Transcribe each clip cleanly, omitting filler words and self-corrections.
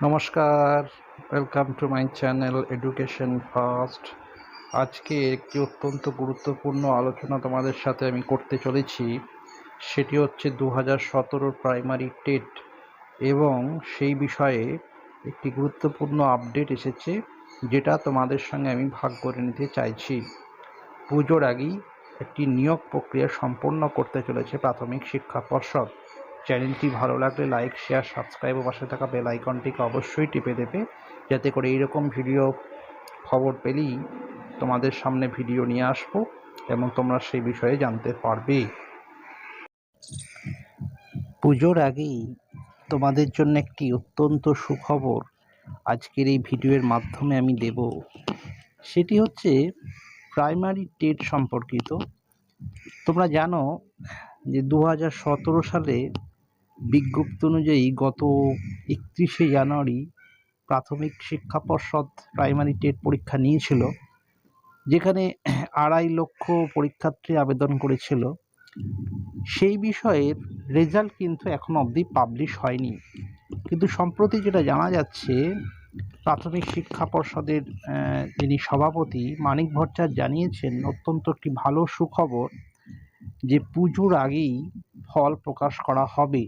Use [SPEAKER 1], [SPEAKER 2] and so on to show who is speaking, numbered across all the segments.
[SPEAKER 1] নমস্কার, welcome to my channel education first. আজকে একটি অত্যন্ত গুরুত্বপূর্ণ আলোচনা তোমাদের সাথে আমি করতে চলেছি। সেটি হচ্ছে 2017 প্রাইমারি টেট এবং সেই বিষয়ে একটি গুরুত্বপূর্ণ আপডেট এসেছে, যেটা তোমাদের সঙ্গে আমি ভাগ করে নিতে চাইছি। পুজোর আগেই একটি নিয়োগ প্রক্রিয়া সম্পন্ন করতে চলেছে প্রাথমিক শিক্ষা পর্ষদ। চ্যানেলটি ভালো লাগলে লাইক, শেয়ার, সাবস্ক্রাইব ও পাশে থাকা বেল আইকনটিকে অবশ্যই টিপে দেবে, যাতে করে এইরকম ভিডিও খবর পেলেই তোমাদের সামনে ভিডিও নিয়ে আসবো এবং তোমরা সেই বিষয়ে জানতে পারবে। পুজোর আগেই তোমাদের জন্য একটি অত্যন্ত সুখবর আজকের এই ভিডিওর মাধ্যমে আমি দেব। সেটি হচ্ছে প্রাইমারি টেট সম্পর্কিত। তোমরা জানো যে 2017 সালে বিজ্ঞপ্তি অনুযায়ী গত 31শে জানুয়ারি প্রাথমিক শিক্ষা পর্ষদ প্রাইমারি টেট পরীক্ষা নিয়েছিল, যেখানে 2.5 লক্ষ পরীক্ষার্থী আবেদন করেছিল। সেই বিষয়ের রেজাল্ট কিন্তু এখনো অবধি পাবলিশ হয়নি, কিন্তু সম্প্রতি যেটা জানা যাচ্ছে, প্রাথমিক শিক্ষা পর্ষদের যিনি সভাপতি মানিক ভট্টাচার্য জানিয়েছেন অত্যন্ত একটি ভালো সুখবর, যে পুজোর আগেই ফল প্রকাশ করা হবে।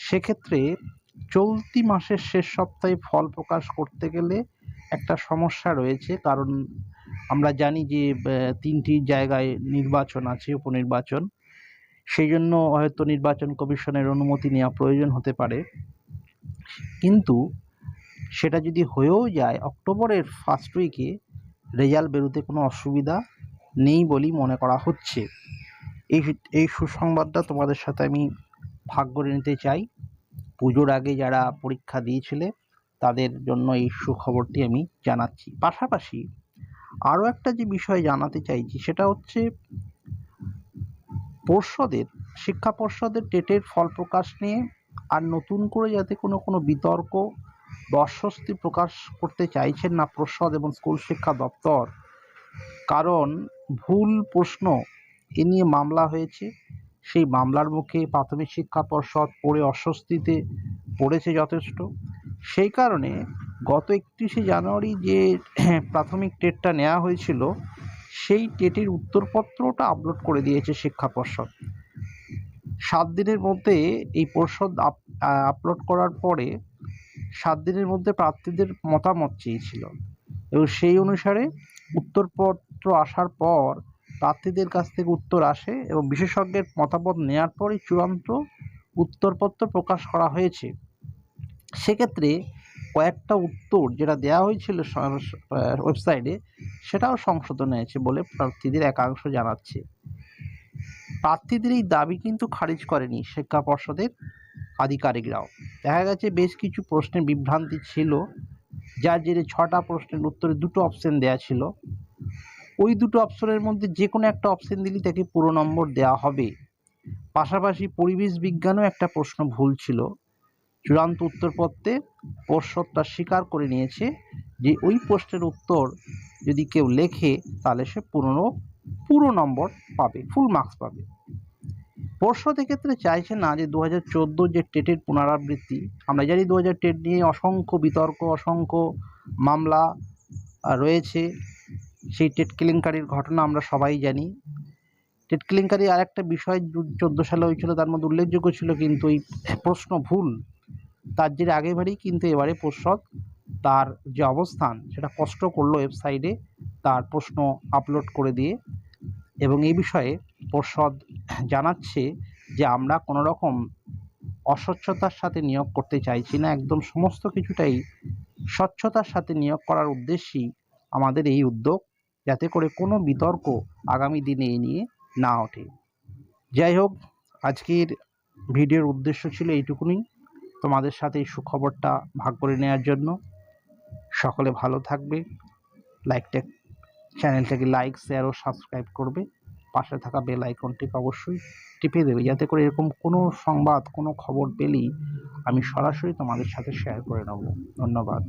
[SPEAKER 1] সেক্ষেত্রে চলতি মাসের শেষ সপ্তাহে ফল প্রকাশ করতে গেলে একটা সমস্যা রয়েছে, কারণ আমরা জানি যে 3টি জায়গায় নির্বাচন আছে, উপনির্বাচন। সেই জন্য হয়তো নির্বাচন কমিশনের অনুমতি নেওয়া প্রয়োজন হতে পারে, কিন্তু সেটা যদি হয়েও যায় অক্টোবরের ফার্স্ট উইকে, রেজাল্ট বেরোতে কোনো অসুবিধা নেই বলেই মনে করা হচ্ছে। এই সুসংবাদটা তোমাদের সাথে আমি ভাগ করে নিতে চাই। পুজোর আগে যারা পরীক্ষা দিয়েছিলে তাদের জন্য এই সুখবরটি আমি জানাচ্ছি। পাশাপাশি আরও একটা যে বিষয় জানাতে চাইছি, সেটা হচ্ছে শিক্ষা পর্ষদের টেটের ফল প্রকাশ নিয়ে আর নতুন করে যাতে কোনো বিতর্ক বা অস্বস্তি প্রকাশ করতে চাইছেন না পর্ষদ এবং স্কুল শিক্ষা দপ্তর, কারণ ভুল প্রশ্ন এ নিয়ে মামলা হয়েছে। সেই মামলার মুখে প্রাথমিক শিক্ষা পর্ষদ পড়ে অস্বস্তিতে পড়েছে যথেষ্ট। সেই কারণে গত 31শে জানুয়ারি যে প্রাথমিক টেটটা নেওয়া হয়েছিল, সেই টেটের উত্তরপত্রটা আপলোড করে দিয়েছে শিক্ষা পর্ষদ। 7 দিনের মধ্যে এই পর্ষদ আপলোড করার পরে 7 দিনের মধ্যে প্রার্থীদের মতামত চেয়েছিল, এবং সেই অনুসারে উত্তরপত্র আসার পর প্রার্থীদের কাছ থেকে উত্তর আসে এবং বিশেষজ্ঞের মতামত নেওয়ার পরই চূড়ান্ত উত্তরপত্র প্রকাশ করা হয়েছে। সেক্ষেত্রে কয়েকটা উত্তর যেটা দেওয়া হয়েছিল ওয়েবসাইটে, সেটাও সংশোধন হয়েছে বলে প্রার্থীদের একাংশ জানাচ্ছে। প্রার্থীদের এই দাবি কিন্তু খারিজ করেনি শিক্ষা পর্ষদের আধিকারিকরাও। দেখা গেছে বেশ কিছু প্রশ্নে বিভ্রান্তি ছিল, যার জেরে 6টা প্রশ্নের উত্তরে 2টো অপশন দেওয়া ছিল। ওই 2টো অপশনের মধ্যে যে কোনো একটা অপশন দিলে তাকে পুরো নম্বর দেওয়া হবে। পাশাপাশি পরিবেশ বিজ্ঞানও একটা প্রশ্ন ভুল ছিল। চূড়ান্ত উত্তরপত্রে পর্ষদ তা স্বীকার করে নিয়েছে যে ওই প্রশ্নের উত্তর যদি কেউ লেখে তাহলে সে পুরো নম্বর পাবে, ফুল মার্কস পাবে। পর্ষদ এক্ষেত্রে চাইছে না যে 2014 যে টেটের পুনরাবৃত্তি। আমরা জানি 2000 টেট নিয়ে অসংখ্য বিতর্ক, অসংখ্য মামলা রয়েছে। সেই টেট কেলেঙ্কারির ঘটনা আমরা সবাই জানি। টেট কেলেঙ্কারি আর একটা বিষয় 2014 সালে হয়েছিল, তার মধ্যে উল্লেখযোগ্য ছিল কিন্তু এই প্রশ্ন ভুল। তার জেরে আগেবারেই কিন্তু এবারে পর্ষদ তার যে অবস্থান সেটা স্পষ্ট করলো ওয়েবসাইটে, তার প্রশ্ন আপলোড করে দিয়ে। এবং এই বিষয়ে পর্ষদ জানাচ্ছে যে আমরা কোনো রকম অস্বচ্ছতার সাথে নিয়োগ করতে চাইছি না, একদম সমস্ত কিছুটাই স্বচ্ছতার সাথে নিয়োগ করার উদ্দেশ্যেই আমাদের এই উদ্যোগ, যাতে করে কোনো বিতর্ক আগামী দিনে এ নিয়ে না ওঠে। যাই হোক, আজকের ভিডিওর উদ্দেশ্য ছিল এইটুকুনি, তোমাদের সাথে এই সুখবরটা ভাগ করে নেওয়ার জন্য। সকলে ভালো থাকবে। চ্যানেলটাকে লাইক, শেয়ার ও সাবস্ক্রাইব করবে। পাশে থাকা বেল আইকনটিকে অবশ্যই টিপে দেবে, যাতে করে এরকম কোনো সংবাদ, কোনো খবর পেলেই আমি সরাসরি তোমাদের সাথে শেয়ার করে নেব। ধন্যবাদ।